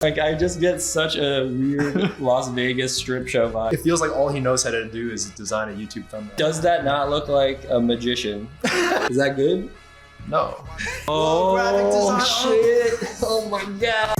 Like, I just get such a weird Las Vegas strip show vibe. It feels like all he knows how to do is design a YouTube thumbnail. Does that not look like a magician? Is that good? No. Oh, graphic design. shit. Oh my God.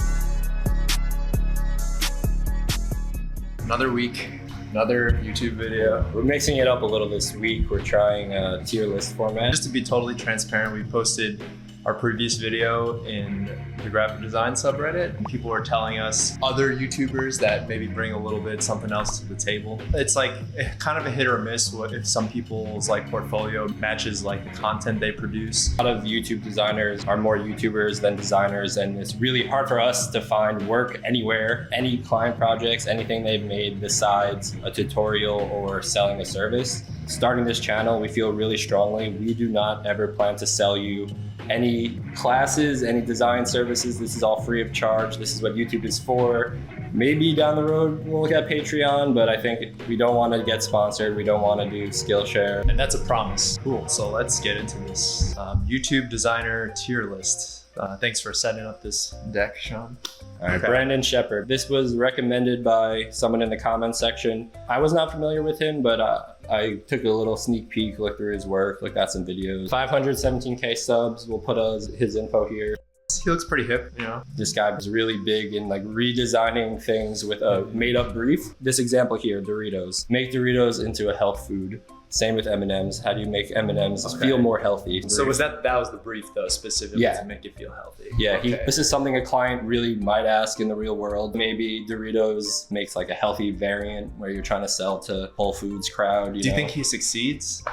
Another week, another YouTube video. We're mixing it up a little this week. We're trying a tier list format. Just to be totally transparent, we posted our previous video in the graphic design subreddit, and people were telling us other YouTubers that maybe bring a little bit something else to the table. It's like kind of a hit or miss if some people's like portfolio matches like the content they produce. A lot of YouTube designers are more YouTubers than designers, and it's really hard for us to find work anywhere, any client projects, anything they've made besides a tutorial or selling a service. Starting this channel, we feel really strongly we do not ever plan to sell you any classes, any design services. This is all free of charge. This is what YouTube is for. Maybe down the road we'll look at Patreon, but I think we don't want to get sponsored. We don't want to do Skillshare. And that's a promise. Cool, so let's get into this. YouTube designer tier list. Thanks for setting up this deck, Sean. All right, okay. Brandon Shepard. This was recommended by someone in the comments section. I was not familiar with him, but I took a little sneak peek, looked through his work, looked at some videos. 517K subs. We'll put his info here. He looks pretty hip, you know? This guy was really big in like redesigning things with a made up brief. This example here, Doritos. Make Doritos into a health food. Same with M&Ms. How do you make M&Ms feel more healthy? So that was the brief though, specifically to make it feel healthy? Yeah, okay. This is something a client really might ask in the real world. Maybe Doritos makes like a healthy variant where you're trying to sell to Whole Foods crowd. Do you think he succeeds?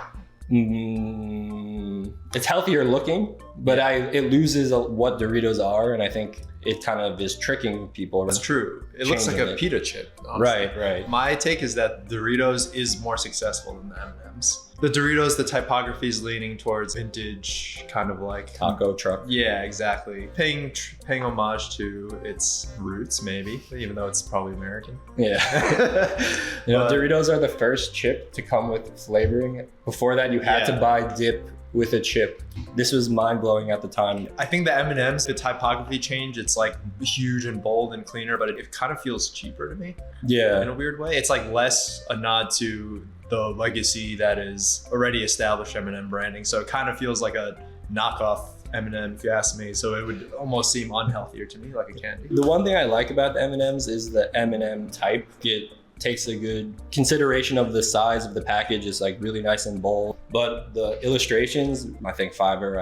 It's healthier looking, but it loses what Doritos are, and I think it kind of is tricking people. That's true. It looks like a pita chip, honestly. Right. My take is that Doritos is more successful than the M&Ms. The Doritos, the typography is leaning towards vintage, kind of like taco truck. Yeah, exactly. Paying homage to its roots, maybe, even though it's probably American. Yeah. Doritos are the first chip to come with flavoring. Before that, you had to buy dip with a chip. This was mind-blowing at the time. I think the M&Ms, the typography change, it's like huge and bold and cleaner, but it kind of feels cheaper to me. Yeah. In a weird way. It's like less a nod to the legacy that is already established M&M branding. So it kind of feels like a knockoff M&M, if you ask me. So it would almost seem unhealthier to me, like a candy. The one thing I like about the M&Ms is the M&M type. It takes a good consideration of the size of the package. It's like really nice and bold, but the illustrations, I think Fiverr,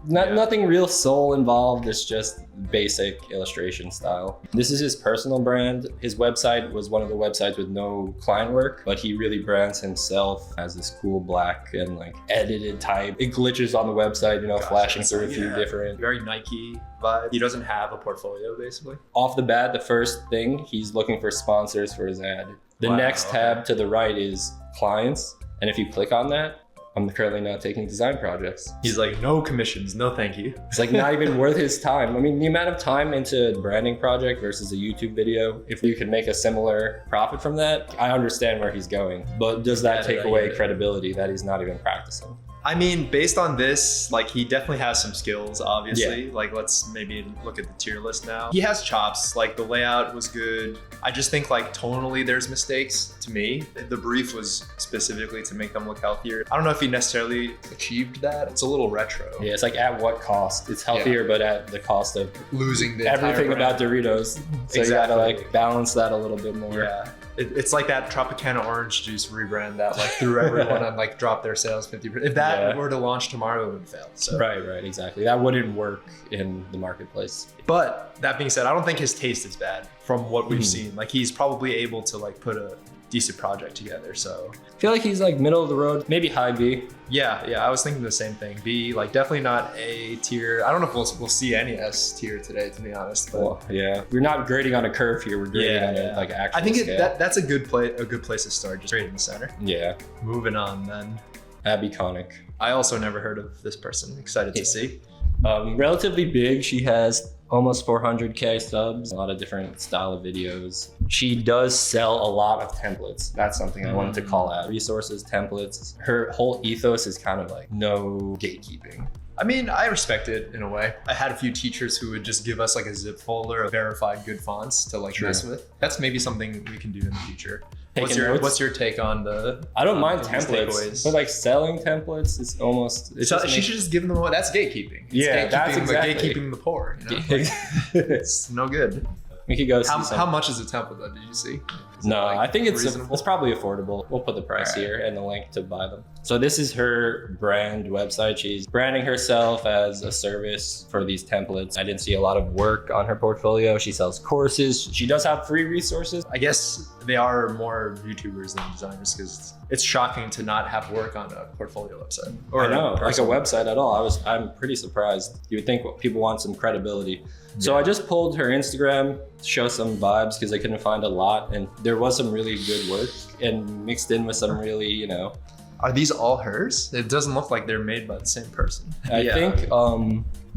nothing real soul involved. It's just basic illustration style. This is his personal brand. His website was one of the websites with no client work, but he really brands himself as this cool black and like edited type. It glitches on the website, flashing through a few different. Very Nike vibe. He doesn't have a portfolio basically. Off the bat, the first thing, he's looking for sponsors for his ad. The next tab to the right is clients. And if you click on that, I'm currently not taking design projects. He's like, no commissions, no thank you. It's like not even worth his time. I mean, the amount of time into a branding project versus a YouTube video, if you could make a similar profit from that, I understand where he's going. But does that take away credibility that he's not even practicing? I mean, based on this, like he definitely has some skills, obviously. Yeah. Like let's maybe look at the tier list now. He has chops, like the layout was good. I just think like tonally there's mistakes to me. The brief was specifically to make them look healthier. I don't know if he necessarily achieved that. It's a little retro. Yeah, it's like at what cost? It's healthier, but at the cost of losing the everything about Doritos. So you gotta like balance that a little bit more. Yeah. It's like that Tropicana orange juice rebrand that like threw everyone and like dropped their sales 50%. If that were to launch tomorrow, it would fail. So. Right, exactly. That wouldn't work in the marketplace. But that being said, I don't think his taste is bad from what we've seen. Like he's probably able to like put a decent project together. So I feel like he's like middle of the road, maybe high B. Yeah, I was thinking the same thing. B, like definitely not A tier. I don't know if we'll see any S tier today, to be honest. But we're not grading on a curve here. We're grading on a like actual I think scale. that's a good place to start, just right in the center. Yeah. Moving on then. Abi Connick. I also never heard of this person. Excited to see. Relatively big. She has almost 400K subs, a lot of different style of videos. She does sell a lot of templates. That's something I wanted to call out. Resources, templates. Her whole ethos is kind of like no gatekeeping. I mean, I respect it in a way. I had a few teachers who would just give us like a zip folder of verified good fonts to like mess with. That's maybe something we can do in the future. What's your take on the? I don't mind templates, but like selling templates, it's almost. She should just give them away. That's gatekeeping. That's exactly gatekeeping the poor. You know? It's no good. We could go. How much is a template though? Did you see? No, I think it's probably affordable. We'll put the price here and the link to buy them. So this is her brand website. She's branding herself as a service for these templates. I didn't see a lot of work on her portfolio. She sells courses. She does have free resources. I guess they are more YouTubers than designers because it's shocking to not have work on a portfolio website. Or no, like a website at all. I'm pretty surprised. You would think people want some credibility. So I just pulled her Instagram to show some vibes because I couldn't find a lot, and there was some really good work and mixed in with some really, you know. Are these all hers? It doesn't look like they're made by the same person. I think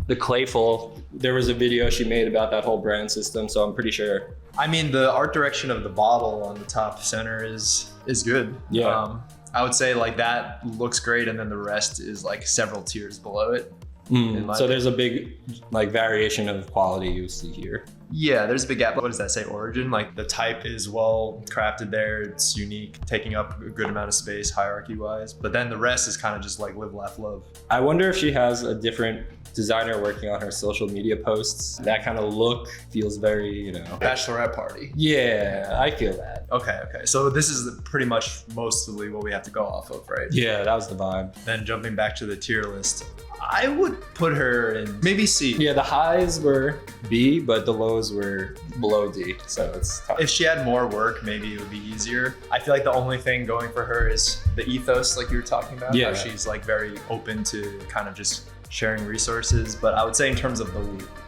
the Clayful, there was a video she made about that whole brand system, so I'm pretty sure. I mean, the art direction of the bottle on the top center is good. Yeah. I would say like that looks great, and then the rest is like several tiers below it. So there's a big like variation of quality you see here. Yeah, there's a big gap. What does that say? Origin? Like the type is well crafted there. It's unique, taking up a good amount of space hierarchy wise. But then the rest is kind of just like live, laugh, love. I wonder if she has a different designer working on her social media posts. That kind of look feels very, you know. Bachelorette party. Yeah, I feel that. Okay. So this is pretty much mostly what we have to go off of, right? Yeah, that was the vibe. Then jumping back to the tier list, I would put her in maybe C. Yeah, the highs were B, but the lows were below D, so it's tough. If she had more work, maybe it would be easier. I feel like the only thing going for her is the ethos, like you were talking about. Yeah. How she's like very open to kind of just sharing resources. But I would say in terms of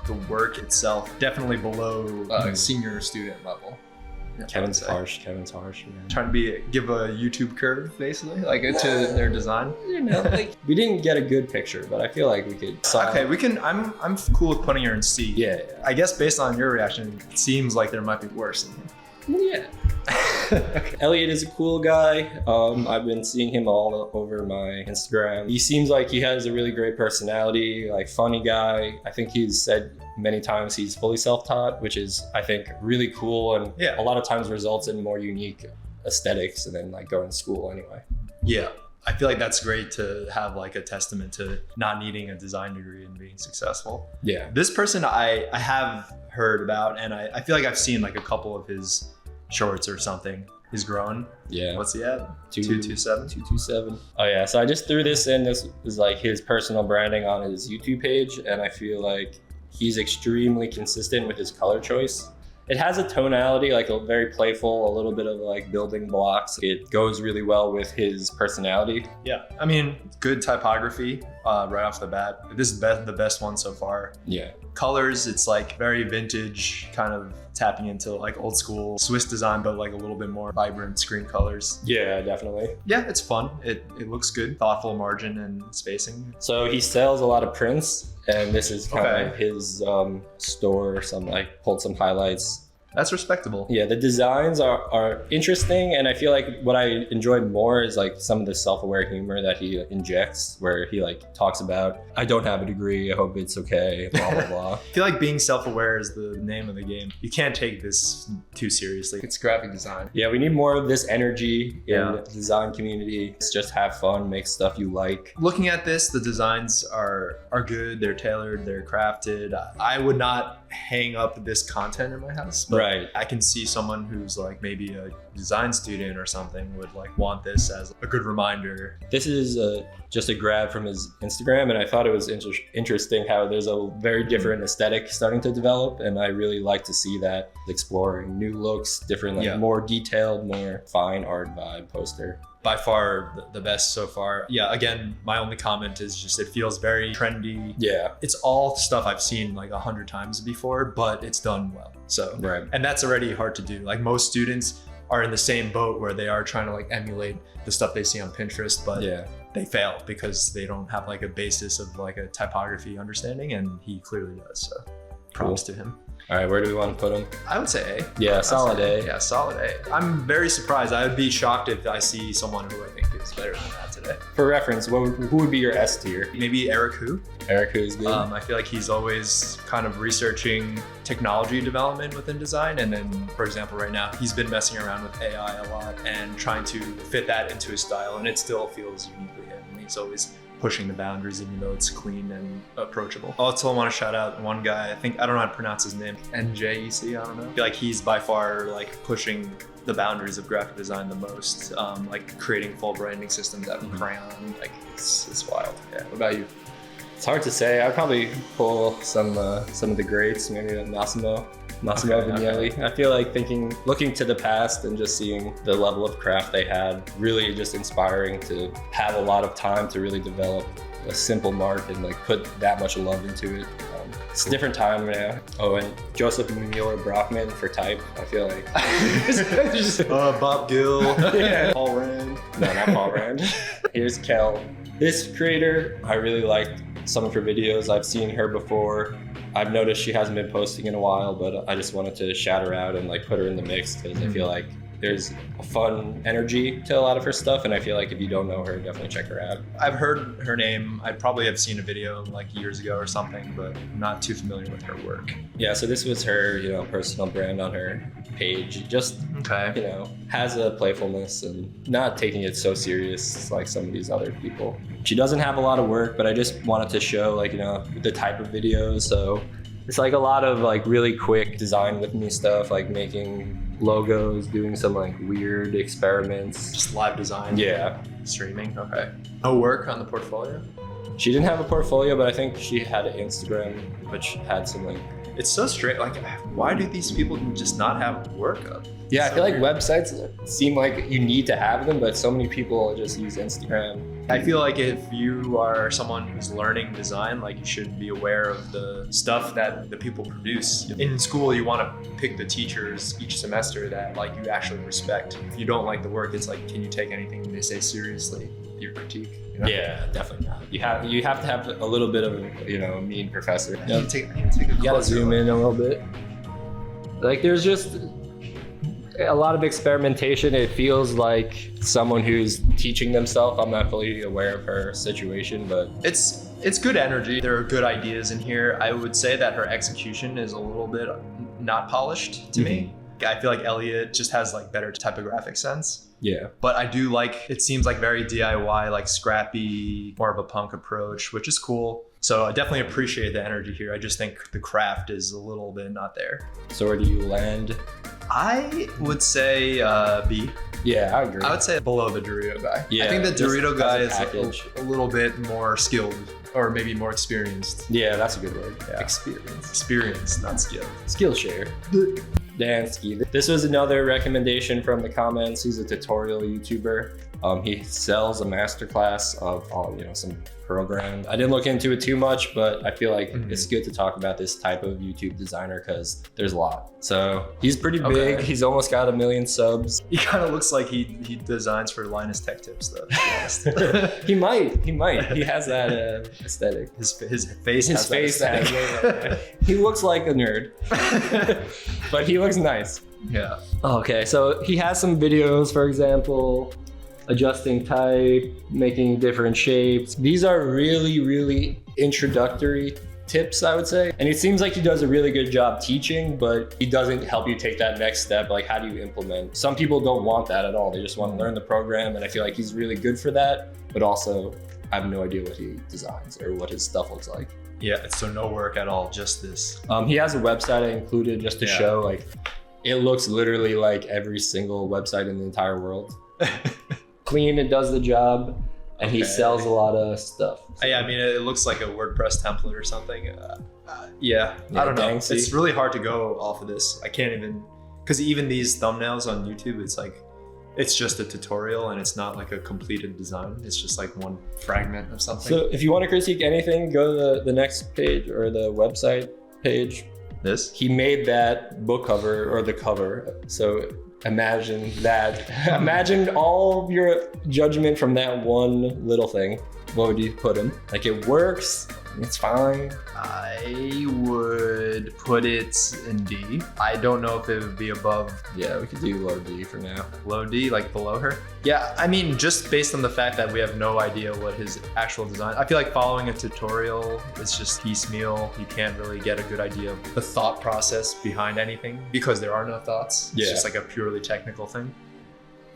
the work itself, definitely below senior student level. Yeah, Kevin's harsh, man. Trying to give a YouTube curve, basically, like to their design. You know, like we didn't get a good picture, but I feel like we could. Okay, we can. I'm cool with putting her in C. Yeah. I guess based on your reaction, it seems like there might be worse in here. Yeah. Elliot is a cool guy. I've been seeing him all over my Instagram. He seems like he has a really great personality, like funny guy. I think he's said many times he's fully self-taught, which is, I think, really cool and a lot of times results in more unique aesthetics and then like going to school anyway. Yeah. I feel like that's great to have like a testament to not needing a design degree and being successful. Yeah. This person I have heard about, and I feel like I've seen like a couple of his shorts or something. He's grown. Yeah. What's he at? 227? 227. Oh yeah. So I just threw this in. This is like his personal branding on his YouTube page. And I feel like he's extremely consistent with his color choice. It has a tonality, like a very playful, a little bit of like building blocks. It goes really well with his personality. Yeah. I mean, good typography right off the bat. This is the best one so far. Yeah. Colors, it's like very vintage, kind of tapping into like old school Swiss design, but like a little bit more vibrant screen colors. Yeah, definitely. Yeah, it's fun. It looks good. Thoughtful margin and spacing. So he sells a lot of prints, and this is kind of his store or something. I pulled some highlights. That's respectable. Yeah, the designs are interesting, and I feel like what I enjoyed more is like some of the self-aware humor that he injects, where he like talks about, I don't have a degree, I hope it's okay, blah, blah, blah. I feel like being self-aware is the name of the game. You can't take this too seriously. It's graphic design. Yeah, we need more of this energy in the design community. It's just have fun, make stuff you like. Looking at this, the designs are good, they're tailored, they're crafted. I would not hang up this content in my house, but I can see someone who's like maybe a design student or something would like want this as a good reminder. This is just a grab from his Instagram, and I thought it was interesting how there's a very different aesthetic starting to develop, and I really like to see that, exploring new looks, different, like more detailed, more fine art vibe poster. By far the best so far. Yeah, again, my only comment is just it feels very trendy. Yeah. It's all stuff I've seen like 100 times before, but it's done well. So, and that's already hard to do. Like most students are in the same boat where they are trying to like emulate the stuff they see on Pinterest, but they fail because they don't have like a basis of like a typography understanding, and he clearly does. So props to him. All right, where do we want to put him? I would say A. Yeah, solid A. Yeah, solid A. I'm very surprised. I would be shocked if I see someone who I think is better than that today. For reference, who would be your S tier? Maybe Eric Hu. Eric Hu is good. I feel like he's always kind of researching technology development within design. And then, for example, right now, he's been messing around with AI a lot and trying to fit that into his style. And it still feels uniquely him. And he's always pushing the boundaries, even though it's clean and approachable. Also, I want to shout out one guy. I don't know how to pronounce his name. NJEC, I don't know. I feel like he's by far like pushing the boundaries of graphic design the most, like creating full branding systems out of crayon. Like it's wild. Yeah. What about you? It's hard to say. I'd probably pull some of the greats, maybe Massimo Vignelli. Okay. I feel like looking to the past and just seeing the level of craft they had, really just inspiring to have a lot of time to really develop a simple mark and like put that much love into it. It's a different time now. Oh, and Joseph Mueller-Brockman for type. I feel like Bob Gill, yeah. Paul Rand. No, not Paul Rand. Here's Kel. This creator, I really liked some of her videos. I've seen her before. I've noticed she hasn't been posting in a while, but I just wanted to shout her out and like put her in the mix because I feel like there's a fun energy to a lot of her stuff, and I feel like if you don't know her, definitely check her out. I've heard her name. I probably have seen a video like years ago or something, but I'm not too familiar with her work. Yeah, so this was her, personal brand on her page. Just, has a playfulness and not taking it so serious like some of these other people. She doesn't have a lot of work, but I just wanted to show the type of videos. So it's like a lot of like really quick design with me stuff, like making logos, doing some like weird experiments. Just live design. Yeah. Streaming. Okay. No work on the portfolio? She didn't have a portfolio, but I think she had an Instagram, which had some like... It's so strange. Like, why do these people just not have work up? Yeah, I feel like websites seem like you need to have them, but so many people just use Instagram. I feel like if you are someone who's learning design, like you should be aware of the stuff that the people produce. In school, you want to pick the teachers each semester that like you actually respect. If you don't like the work, it's like, can you take anything they say seriously? Your critique. Yeah, definitely not. You have to have a little bit of a mean professor. You gotta zoom in a little bit. Like there's just a lot of experimentation. It feels like someone who's teaching themselves. I'm not fully aware of her situation, but it's good energy. There are good ideas in here. I would say that her execution is a little bit not polished to me. I feel like Elliot just has like better typographic sense. Yeah. But I do like, it seems like very DIY, like scrappy, more of a punk approach, which is cool. So I definitely appreciate the energy here. I just think the craft is a little bit not there. So where do you land? I would say B. Yeah, I agree. I would say below the Dorito guy. Yeah, I think the Dorito guy is a little bit more skilled or maybe more experienced. Yeah, that's a good word. Yeah. Experience, not skill. Skillshare. Dansky. This was another recommendation from the comments. He's a tutorial YouTuber. He sells a masterclass of some program. I didn't look into it too much, but I feel like it's good to talk about this type of YouTube designer because there's a lot. So he's pretty big. He's almost got 1 million subs. He kind of looks like he designs for Linus Tech Tips though, to be honest. He might. He has that aesthetic. His face has He looks like a nerd, but he looks nice. Yeah. Okay, so he has some videos, for example, adjusting type, making different shapes. These are really, really introductory tips, I would say. And it seems like he does a really good job teaching, but he doesn't help you take that next step. Like, how do you implement? Some people don't want that at all. They just want to learn the program. And I feel like he's really good for that. But also, I have no idea what he designs or what his stuff looks like. Yeah, so no work at all, just this. He has a website I included just to show, like, it looks literally like every single website in the entire world. Clean, it does the job, and he sells a lot of stuff. Yeah, I mean, it looks like a WordPress template or something. I don't know. Dansky. It's really hard to go off of this. I can't even, because even these thumbnails on YouTube, it's like, it's just a tutorial and it's not like a completed design. It's just like one fragment of something. So if you want to critique anything, go to the next page or the website page. This? He made that book cover or the cover. So imagine that. Imagine all of your judgment from that one little thing. What would you put him? Like, it works, It's fine. I would put it in D. I don't know if it would be above Yeah, we could do low D for now. low D, like below her. Yeah, I mean, just based on the fact that we have no idea what his actual design, I feel like following a tutorial is just piecemeal. You can't really get a good idea of the thought process behind anything because there are no thoughts. It's Yeah. just like a purely technical thing.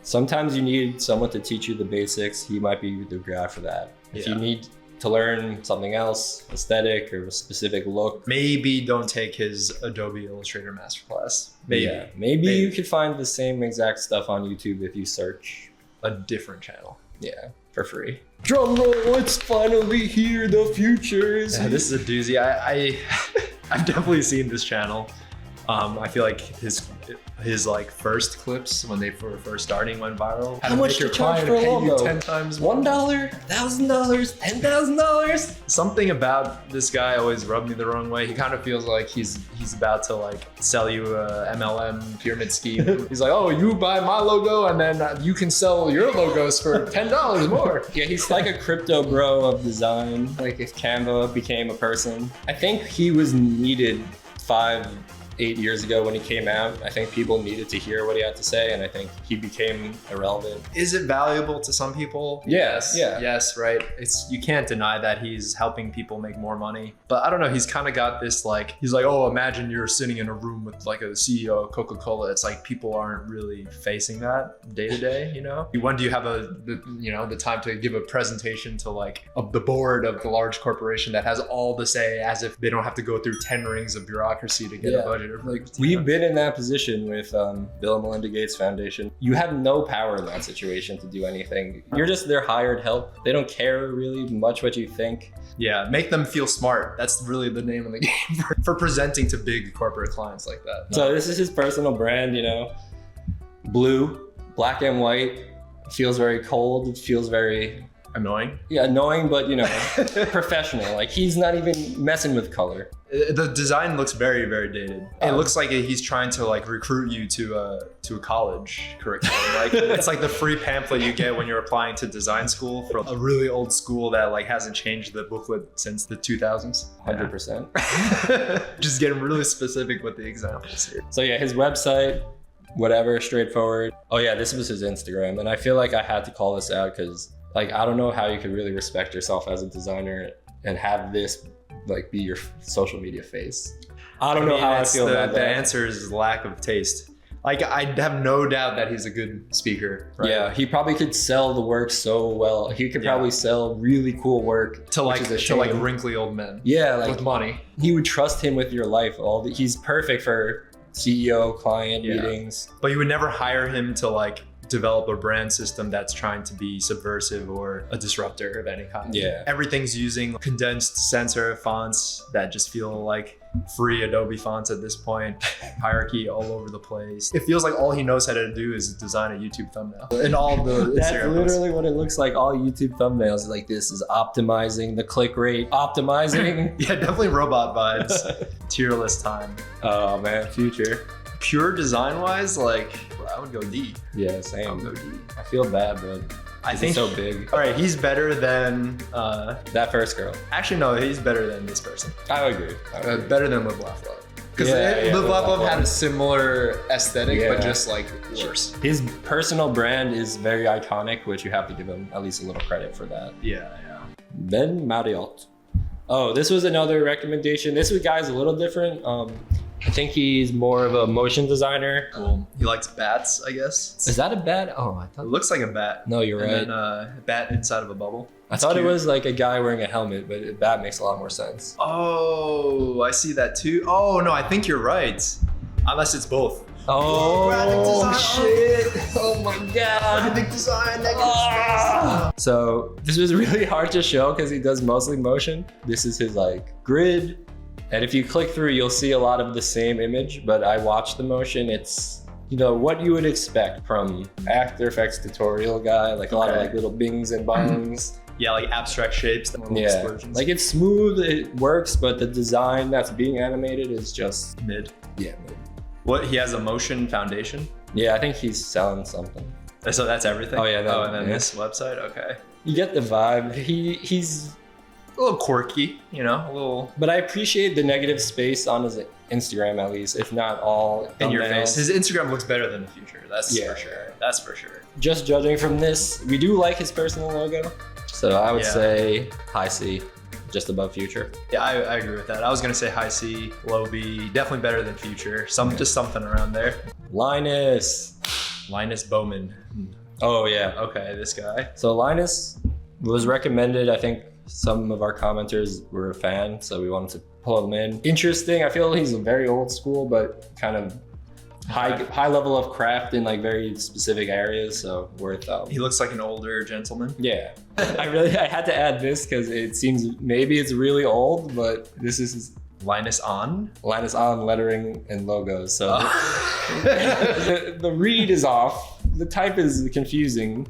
Sometimes you need someone to teach you the basics. He might be the guy for that. If you Yeah. need to learn something else, aesthetic or a specific look, Maybe don't take his Adobe Illustrator masterclass. Maybe. yeah, maybe you could find the same exact stuff on YouTube if you search. A different channel. Yeah, for free. Drum roll, it's finally here, the future is Yeah, this is a doozy. I've definitely seen this channel. I feel like his like first clips when they were first starting went viral. How much to to charge for a pay you logo? 10 times more. $1, $1,000, $10,000. Something about this guy always rubbed me the wrong way. He kind of feels like he's about to like sell you a MLM pyramid scheme. He's like, oh, you buy my logo and then you can sell your logos for $10 more. Yeah, he's like a crypto bro of design. Like if Canva became a person. I think he was needed 5-8 years ago when he came out. I think people needed to hear what he had to say, and I think he became irrelevant. Is it valuable to some people? Yes, yeah. Yes, right. You can't deny that he's helping people make more money. But I don't know, he's kind of got this like, he's like, oh, imagine you're sitting in a room with like a CEO of Coca-Cola. It's like people aren't really facing that day to day, you know? When do you have the time to give a presentation to like the board of the large corporation that has all the say as if they don't have to go through 10 rings of bureaucracy to get a budget? Like we've been in that position with Bill and Melinda Gates Foundation. You have no power in that situation to do anything. You're just their hired help. They don't care really much what you think. Yeah, make them feel smart. That's really the name of the game for presenting to big corporate clients like that. So this is his personal brand, you know, blue, black and white. Feels very cold. It feels very Annoying. Yeah, annoying, but you know, professional. Like he's not even messing with color. The design looks very, very dated. It looks like he's trying to like recruit you to a college curriculum. Like it's like the free pamphlet you get when you're applying to design school from a really old school that like hasn't changed the booklet since the 2000s. 100%. Just getting really specific with the examples here. So yeah, his website, whatever, straightforward. Oh yeah, this was his Instagram, and I feel like I had to call this out because like I don't know how you could really respect yourself as a designer and have this like be your social media face. I don't know how I feel about the that. answer is lack of taste. Like I have no doubt that he's a good speaker. Right? Yeah, he probably could sell the work so well. He could probably sell really cool work to like which is a shame. wrinkly old men. Yeah, like with money. He would trust him with your life. He's perfect for CEO client meetings. But you would never hire him to like develop a brand system that's trying to be subversive or a disruptor of any kind. Yeah. Everything's using condensed sans serif fonts that just feel like free Adobe fonts at this point. Hierarchy all over the place. It feels like all he knows how to do is design a YouTube thumbnail. And all the That's Instagram literally what it looks like. All YouTube thumbnails like this is optimizing the click rate, optimizing. Yeah, definitely robot vibes. Tier list time. Oh man, Future. Pure design wise, like I would go D. Yeah, same. I would go D. I feel bad, but I he's think so big. All right, he's better than That first girl. actually no, he's better than this person. I agree. Better than Live Laugh Love. Because Yeah, Live Laugh Live Love had a Love. similar aesthetic, Yeah. but just like worse. His personal brand is very iconic, which you have to give him at least a little credit for that. Yeah. Then Marriott. Oh, this was another recommendation. This guy's a little different. I think he's more of a motion designer. Cool. He likes bats, I guess. Is that a bat? Oh, I It thought. looks like a bat. No, you're right. And then a bat inside of a bubble. I thought cute. it was like a guy wearing a helmet, but a bat makes a lot more sense. Oh, I see that too. Oh no, I think you're right. Unless it's both. Oh, graphic design. shit! Oh my god! Graphic design, So this was really hard to show because he does mostly motion. This is his like grid. And if you click through, you'll see a lot of the same image, but I watched the motion. It's, you know, what you would expect from After Effects tutorial guy, like a lot of like little bings and bongs. Yeah, like abstract shapes. Yeah, Explosions. like it's smooth, it works, but the design that's being animated is just mid. Yeah, mid. What, he has a motion foundation? Yeah, I think he's selling something. So that's everything? Oh, yeah, Oh, and then yeah. this website? Okay. You get the vibe. He's little quirky, you know, a little But I appreciate the negative space on his Instagram, at least, if not all in your thumbnails. face. His Instagram looks better than the Future. That's Yeah. for sure. That's for sure. Just judging from this, we do like his personal logo. So I would say high C, just above Future. Yeah, I agree with that. I was gonna say high C, low B, definitely better than Future. Just something around there. Linus. Linus Boman. Oh yeah. Okay, this guy. So Linus was recommended. I think some of our commenters were a fan, so we wanted to pull him in. Interesting. I feel he's very old school, but kind of high level of craft in like very specific areas. So worth. He looks like an older gentleman. Yeah. I had to add this because it seems maybe it's really old, but this is Linus on. Linus on lettering and logos. So the read is off. The type is confusing,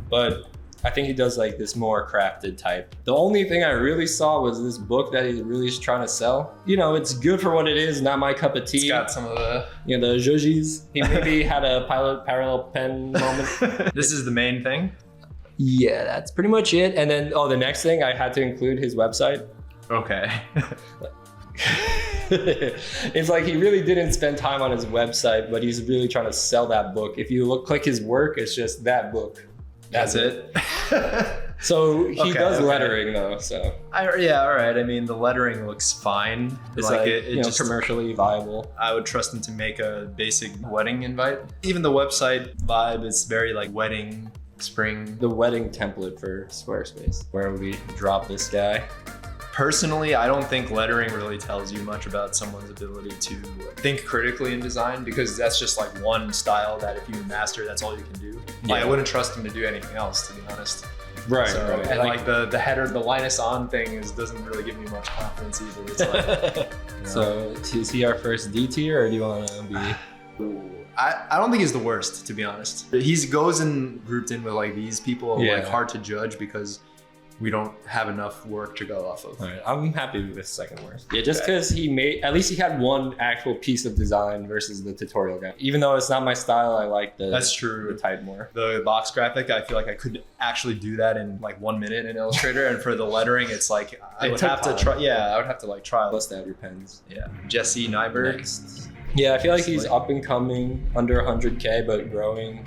but I think he does like this more crafted type. The only thing I really saw was this book that he really is trying to sell. You know, it's good for what it is, not my cup of tea. It's got some of the... You know, the jojis. He maybe had a parallel pen moment. This is the main thing? Yeah, that's pretty much it. And then, the next thing, I had to include his website. Okay. It's like he really didn't spend time on his website, but he's really trying to sell that book. If you click his work, it's just that book. That's it. So he does lettering though. So all right. I mean, the lettering looks fine. it's like it just commercially viable. I would trust him to make a basic wedding invite. Even the website vibe is very like wedding, spring. The wedding template for Squarespace. Where would we drop this guy? Personally, I don't think lettering really tells you much about someone's ability to think critically in design, because that's just like one style that if you master, that's all you can do. Like, I wouldn't trust him to do anything else, to be honest. Right. So, right. And like the header, the Linus on thing doesn't really give me much confidence either. It's like, you know. So is he our first D tier, or do you want to be? I don't think he's the worst, to be honest. He goes and grouped in with like these people, like hard to judge because we don't have enough work to go off of. All right, I'm happy with second worst. Yeah, just because at least he had one actual piece of design versus the tutorial guy. Even though it's not my style, I like That's true. The type more. The box graphic, I feel like I could actually do that in like 1 minute in Illustrator. And for the lettering, it's like, I would have to try. Yeah, I would have to like try. Plus to have your pens. Yeah. Jesse Nyberg. Next. Yeah, I feel like he's up and coming, under 100K, but growing.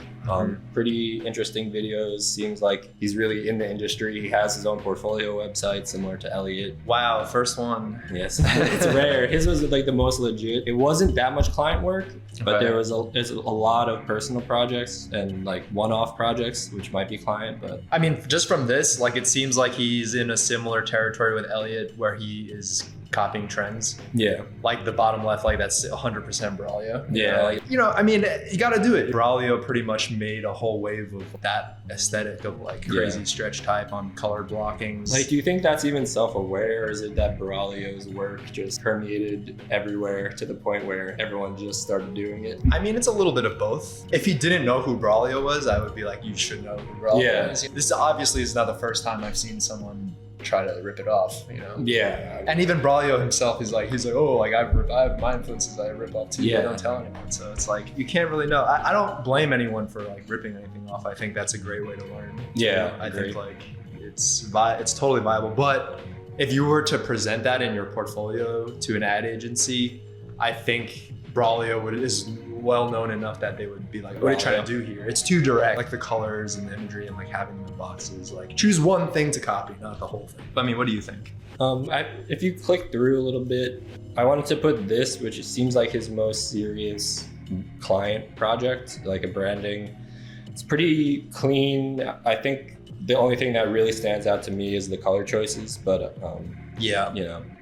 Pretty interesting videos. Seems like he's really in the industry. He has his own portfolio website, similar to Elliot. Wow, first one. Yes, it's rare. His was like the most legit. It wasn't that much client work, but there's a lot of personal projects and like one-off projects, which might be client. But I mean, just from this, like it seems like he's in a similar territory with Elliot, where he is copying trends. Yeah. Like the bottom left, like that's 100% Braulio. Yeah. I mean, you got to do it. Braulio pretty much made a whole wave of that aesthetic of like crazy stretch type on color blockings. Like, do you think that's even self-aware, or is it that Braulio's work just permeated everywhere to the point where everyone just started doing it? I mean, it's a little bit of both. If he didn't know who Braulio was, I would be like, you should know who Braulio is. This obviously is not the first time I've seen someone try to rip it off, you know? Yeah. And even Braulio himself is like, oh, like I have my influences I rip off too. Yeah. I don't tell anyone. So it's like, you can't really know. I don't blame anyone for like ripping anything off. I think that's a great way to learn. Yeah. I think like it's totally viable. But if you were to present that in your portfolio to an ad agency, I think Braulio is well known enough that they would be like, what are you trying to do here? It's too direct, like the colors and the imagery and like having the boxes, like choose one thing to copy, not the whole thing. I mean, what do you think? If you click through a little bit, I wanted to put this, which seems like his most serious client project, like a branding. It's pretty clean. I think the only thing that really stands out to me is the color choices, but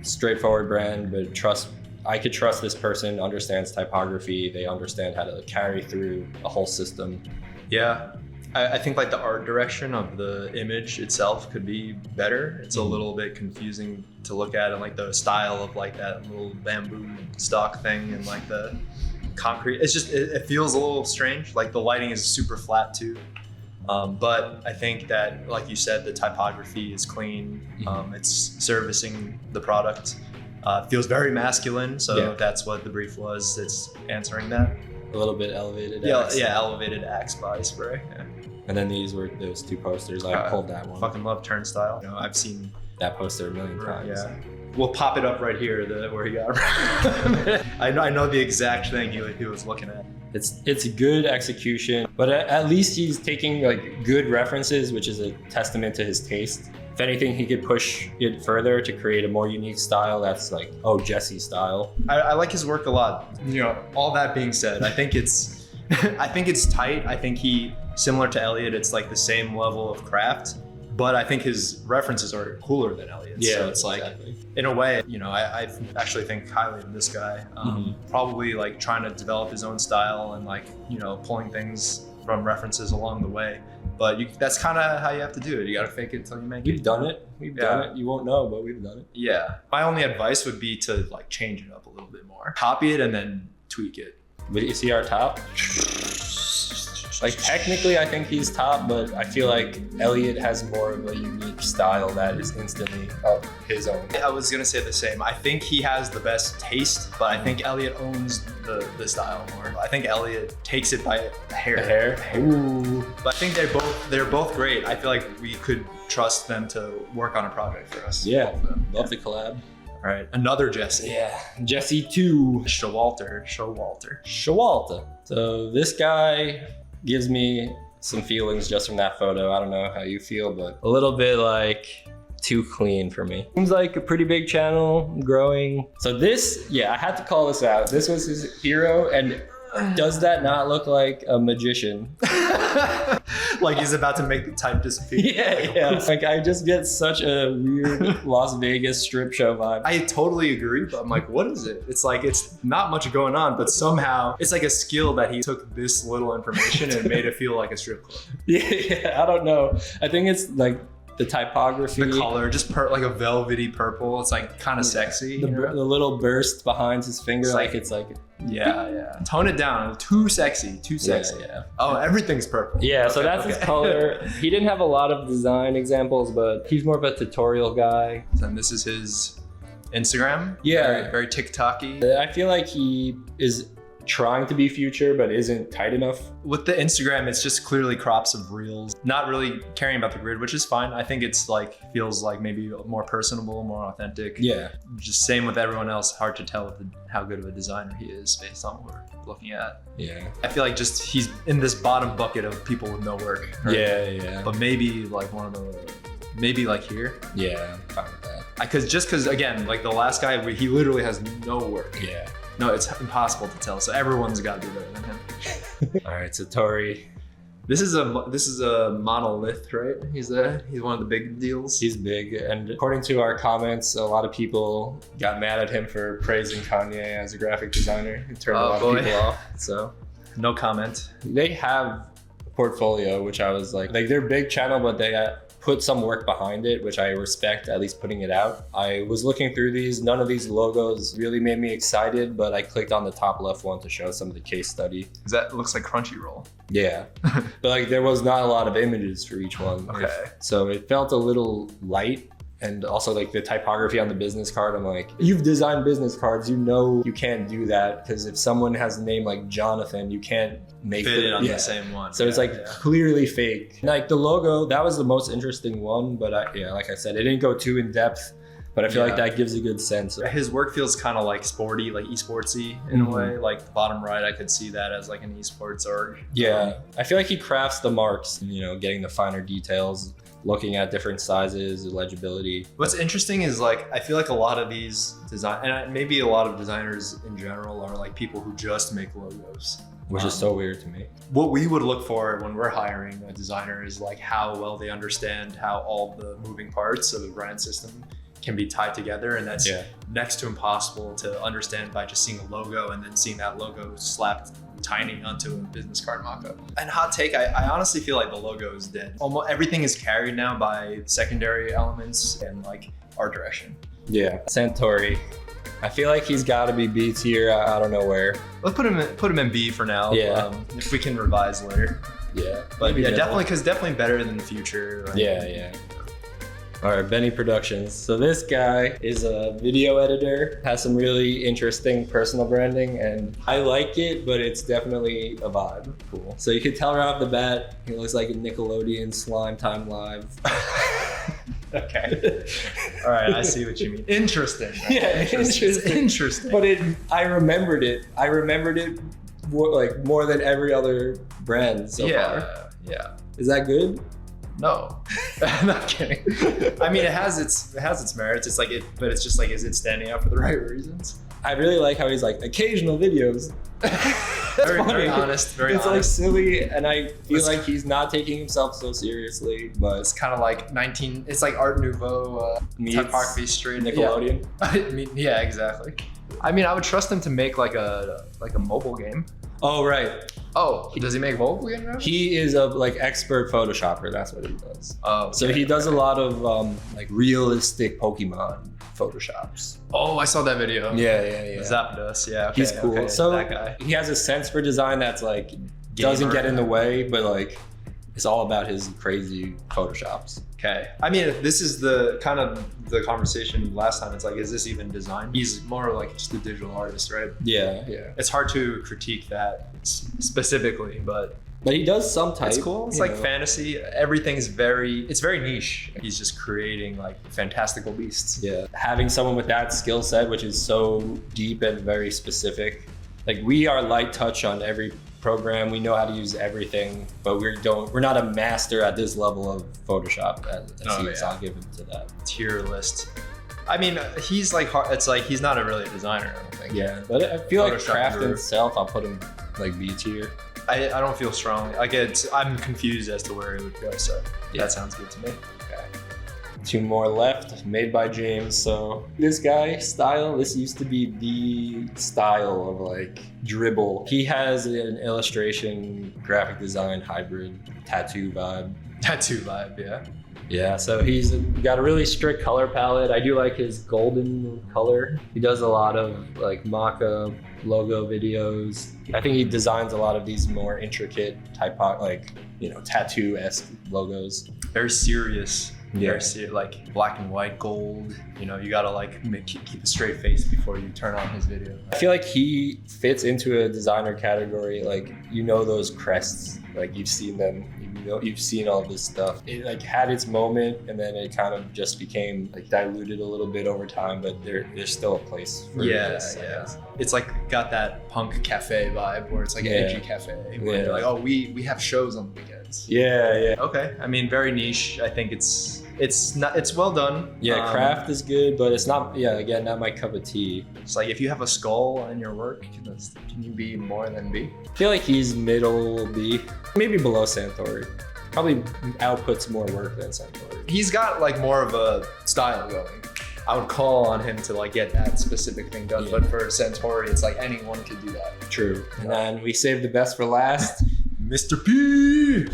straightforward brand, but I could trust this person, understands typography, they understand how to carry through a whole system. Yeah, I think like the art direction of the image itself could be better. It's a little bit confusing to look at, and like the style of like that little bamboo stock thing and like the concrete, it feels a little strange. Like the lighting is super flat too. But I think that, like you said, the typography is clean. It's servicing the product. Feels very masculine, so that's what the brief was. It's answering that. A little bit elevated. Elevated Axe body spray. Yeah. And then these were those two posters. I pulled that one. Fucking love Turnstile. You know, I've seen that poster a million times. Yeah. We'll pop it up right here, where he got it. I know the exact thing he was looking at. It's a good execution, but at least he's taking like good references, which is a testament to his taste. If anything, he could push it further to create a more unique style that's like, oh, Jesse style. I like his work a lot. You know, all that being said, I think it's tight. I think similar to Elliot, it's like the same level of craft, but I think his references are cooler than Elliot's. Yeah, so it's exactly. Like, in a way, you know, I actually think highly of this guy. Probably like trying to develop his own style and like, you know, pulling things from references along the way. But that's kind of how you have to do it. You got to fake it until you make it. We've done it. We've done it. You won't know, but we've done it. Yeah. My only advice would be to like change it up a little bit more. Copy it and then tweak it. But you see our top? Like technically I think he's top, but I feel like Elliot has more of a unique style that is instantly of his own. I was gonna say the same. I think he has the best taste, but I think Elliot owns the style more. I think Elliot takes it by a hair. The hair? Ooh. But I think they're both great. I feel like we could trust them to work on a project for us. Yeah, love the collab. All right, another Jesse. Yeah, Jesse 2. Showalter. So this guy gives me some feelings just from that photo. I don't know how you feel, but a little bit like too clean for me. Seems like a pretty big channel, growing. So this, yeah, I had to call this out. This was his hero, and does that not look like a magician? Like he's about to make the type disappear. Yeah. Like I just get such a weird Las Vegas strip show vibe. I totally agree, but I'm like, what is it? It's like, it's not much going on, but somehow it's like a skill that he took this little information and made it feel like a strip club. Yeah, I don't know. I think it's like the typography, the color, just like a velvety purple. It's like kind of sexy. The little burst behind his finger, it's like yeah. Tone it down. Too sexy. Yeah. Oh, everything's purple. Yeah, okay, so that's his color. He didn't have a lot of design examples, but he's more of a tutorial guy. And this is his Instagram. Yeah, very, very TikTok-y. I feel like he is trying to be Future, but isn't tight enough. With the Instagram, it's just clearly crops of reels, not really caring about the grid, which is fine. I think it's like, feels like maybe more personable, more authentic. Yeah. Just same with everyone else. Hard to tell how good of a designer he is based on what we're looking at. Yeah. I feel like just he's in this bottom bucket of people with no work. Right? Yeah. But maybe like maybe like here. Yeah, I'm fine with that. Because again, like the last guy, he literally has no work. Yeah. No, it's impossible to tell. So everyone's got to be better than him. All right, Satori. This is a monolith, right? He's one of the big deals. He's big, and according to our comments, a lot of people got mad at him for praising Kanye as a graphic designer. It turned a lot of people off. So no comment. They have a portfolio, which I was like they're a big channel, but they put some work behind it, which I respect, at least putting it out. I was looking through these. None of these logos really made me excited, but I clicked on the top left one to show some of the case study. That looks like Crunchyroll. Yeah, but like there was not a lot of images for each one. Okay. So it felt a little light. And also like the typography on the business card, I'm like, you've designed business cards, you know you can't do that, because if someone has a name like Jonathan, you can't make it on the same one. So it's like clearly fake. Like the logo, that was the most interesting one, but like I said, it didn't go too in depth, but I feel like that gives a good sense. His work feels kind of like sporty, like esportsy in a way. Like the bottom right, I could see that as like an esports org. Yeah, I feel like he crafts the marks, getting the finer details, looking at different sizes, legibility. What's interesting is like, I feel like a lot of these and maybe a lot of designers in general are like people who just make logos. Which is so weird to me. What we would look for when we're hiring a designer is like how well they understand how all the moving parts of the brand system can be tied together, and that's next to impossible to understand by just seeing a logo and then seeing that logo slapped tiny onto a business card mock-up. And hot take, I honestly feel like the logo is dead. Almost everything is carried now by secondary elements and like art direction. Yeah, Satori. I feel like he's got to be B tier. I don't know where. Let's put him in B for now. Yeah. If we can revise later. Yeah. But yeah, definitely better than the Future. Right? Yeah. All right, Benny Productions. So this guy is a video editor, has some really interesting personal branding, and I like it, but it's definitely a vibe. Cool. So you can tell right off the bat, he looks like a Nickelodeon Slime Time Live. Okay. All right, I see what you mean. Interesting. Yeah, Interesting. But I remembered it. I remembered it more than every other brand so far. Yeah. Is that good? No, I'm not kidding. I mean, it has its merits. It's like but it's just like, is it standing out for the right reasons? I really like how he's like occasional videos. Very honest. Very it's honest. like silly, and I feel like he's not taking himself so seriously. But It's kind of like It's like Art Nouveau, meets Typography Street, Nickelodeon. Yeah. I mean, yeah, exactly. I mean, I would trust him to make like a mobile game. Oh right. Oh, does he make mobile games now? He is a expert Photoshopper. That's what he does. Oh, So he does a lot of realistic Pokemon Photoshops. Oh, I saw that video. Yeah. Zapdos, yeah. Okay, He's cool. okay, So that guy. he has a sense for design that's doesn't get in the way, but it's all about his crazy Photoshops. Okay. I mean, this is the kind of the conversation last time. It's like, is this even design? He's more like just a digital artist, right? Yeah. It's hard to critique that specifically, but he does some type. it's cool. It's like fantasy. Everything's very niche. He's just creating like fantastical beasts. Yeah. Having someone with that skill set, which is so deep and very specific. Like we are light touch on every program. We know how to use everything, but we're not a master at this level of Photoshop as he is. I'll give him to that. Tier list. I mean, he's like, it's like, he's not really a designer, I don't think. Yeah, but I feel like Photoshop craft guru. itself, I'll put him B tier. I don't feel strongly. I'm confused as to where it would go, so that sounds good to me. Okay. 2 more left, made by James. So this guy style, this used to be the style of dribble. He has an illustration, graphic design, hybrid, tattoo vibe. Tattoo vibe, yeah. Yeah, so he's got a really strict color palette. I do like his golden color. He does a lot of mock-up logo videos. I think he designs a lot of these more intricate tattoo-esque logos. Very serious. Yeah. Very serious, like black and white, gold. You gotta keep a straight face before you turn on his video. I feel like he fits into a designer category. Those crests, you've seen them. You've seen all this stuff. It had its moment, and then it kind of just became diluted a little bit over time. But there's still a place for this. Yeah. It's got that punk cafe vibe where it's edgy cafe. Where they're like, oh, we have shows on the weekends. Yeah. Okay. I mean, very niche. I think it's well done. Yeah, craft is good, but it's not. Yeah, again, not my cup of tea. It's like, if you have a skull in your work, can you be more than B? I feel like he's middle B, maybe below Satori. Probably outputs more work than Satori. He's got more of a style going. I would call on him to get that specific thing done, but for Satori, it's anyone could do that. True. And then we saved the best for last. Mr. P!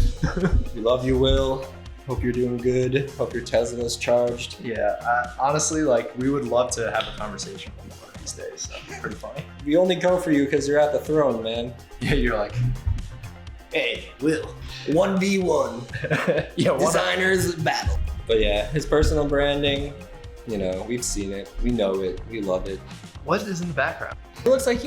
We love you, Will. Hope you're doing good. Hope your Tesla's charged. Yeah, honestly, we would love to have a conversation one of these days. That'd be pretty funny. We only go for you because you're at the throne, man. Yeah, you're like, hey, Will. 1v1. Yeah, designers battle. But yeah, his personal branding, we've seen it. We know it. We love it. What is in the background? It looks like,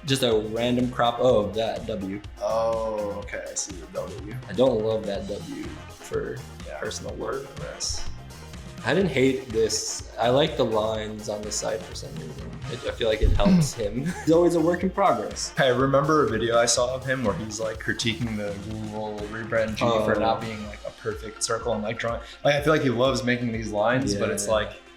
just a random crop of that W. Oh, okay. I see the W. I don't love that W for personal work. I didn't hate this. I like the lines on the site for some reason. I feel like it helps him. He's always a work in progress. I remember a video I saw of him where he's critiquing the Google rebrand G for not being a perfect circle and drawing. I feel like he loves making these lines, but it's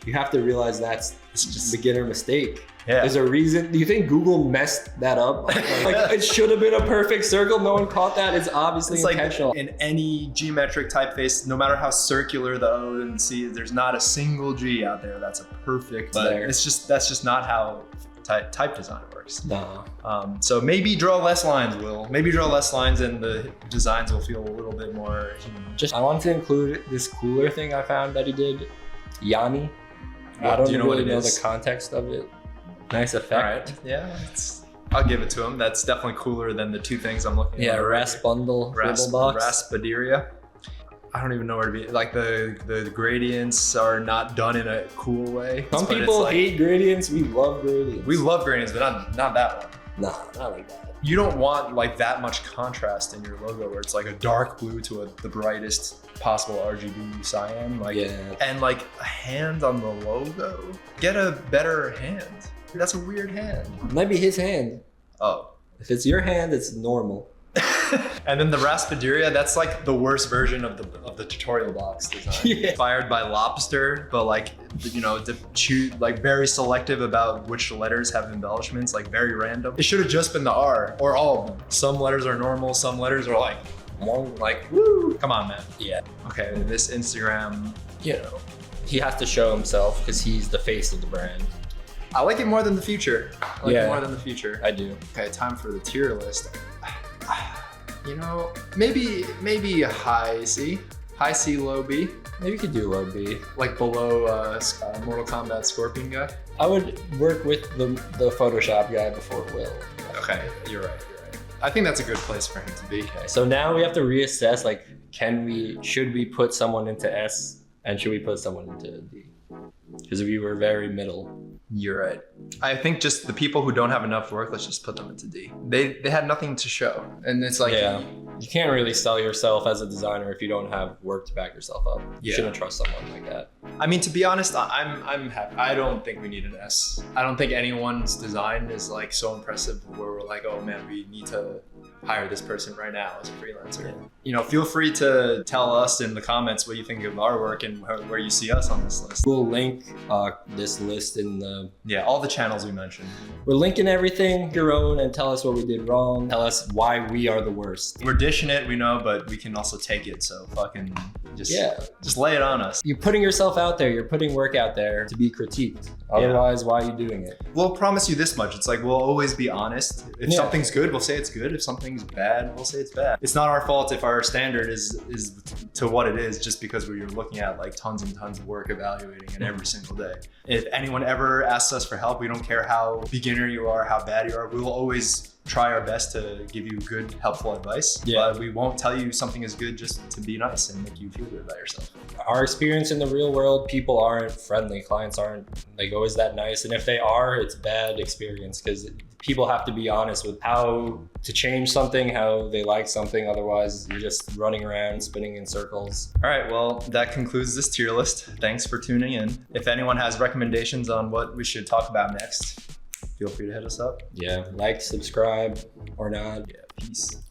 you have to realize it's just a beginner mistake. Yeah. There's a reason. Do you think Google messed that up? It should have been a perfect circle. No one caught that. It's obviously intentional. In any geometric typeface, no matter how circular the O and C is, there's not a single G out there that's a perfect. But that's just not how type design works. No. So maybe draw less lines, Will. Maybe draw less lines, and the designs will feel a little bit more human. I wanted to include this cooler thing I found that he did. Yanni. Well, I don't do you know really what it know is? the context of it. Nice effect. All right. Yeah, I'll give it to him. That's definitely cooler than the two things I'm looking at. Yeah, Raspbundle, box. Raspaderia. I don't even know where to be. The gradients are not done in a cool way. Some people hate gradients. We love gradients. We love gradients, but not that one. Nah, not like that. You don't want that much contrast in your logo where it's a dark blue to the brightest possible RGB cyan, like, Yeah. and like a hand on the logo. Get a better hand. That's a weird hand. Might be his hand. Oh. If it's your hand, it's normal. And then the Raspadura, that's like the worst version of the tutorial box design. Yeah. Inspired by Lobster, but like, you know, like very selective about which letters have embellishments, like very random. It should have just been the R, or all of them. Some letters are normal, some letters are like, woo. Come on, man. Yeah. Okay, this Instagram, you know. He has to show himself because he's the face of the brand. I like it more than the Future. I like it more than the Future. I do. Okay, time for the tier list. You know, maybe a high C, low B. Maybe you could do low B. Like below Mortal Kombat Scorpion guy. I would work with the Photoshop guy before Will. Okay, you're right. I think that's a good place for him to be. Okay, so now we have to reassess, like, should we put someone into S and should we put someone into D? Because we were very middle. You're right. I think just the people who don't have enough work, let's just put them into D. They had nothing to show. And it's like, yeah, you can't really sell yourself as a designer if you don't have work to back yourself up. You Yeah. shouldn't trust someone like that. I mean, to be honest, I'm happy. I don't think we need an S. I don't think anyone's design is like so impressive where we're like, oh man, we need to hire this person right now as a freelancer. Yeah. You know, feel free to tell us in the comments what you think of our work and where you see us on this list. We'll link this list in the... Yeah, all the channels we mentioned. We're linking everything your own and tell us what we did wrong. Tell us why we are the worst. We're dishing it, we know, but we can also take it. So fucking just lay it on us. You're putting yourself out there. You're putting work out there to be critiqued. Otherwise, why are you doing it? We'll promise you this much. It's like, we'll always be honest. If Yeah. something's good, we'll say it's good. If something's bad, we'll say it's bad. It's not our fault if our standard is to what it is just because we're looking at like tons and tons of work evaluating it every single day. If anyone ever asks us for help, we don't care how beginner you are, how bad you are. We will always try our best to give you good, helpful advice. Yeah. But we won't tell you something is good just to be nice and make you feel good about yourself. Our experience in the real world, people aren't friendly. Clients aren't like always that nice. And if they are, it's bad experience because people have to be honest with how to change something, how they like something. Otherwise, you're just running around, spinning in circles. All right, well, that concludes this tier list. Thanks for tuning in. If anyone has recommendations on what we should talk about next, feel free to hit us up. Yeah, like, subscribe, or not. Yeah, peace.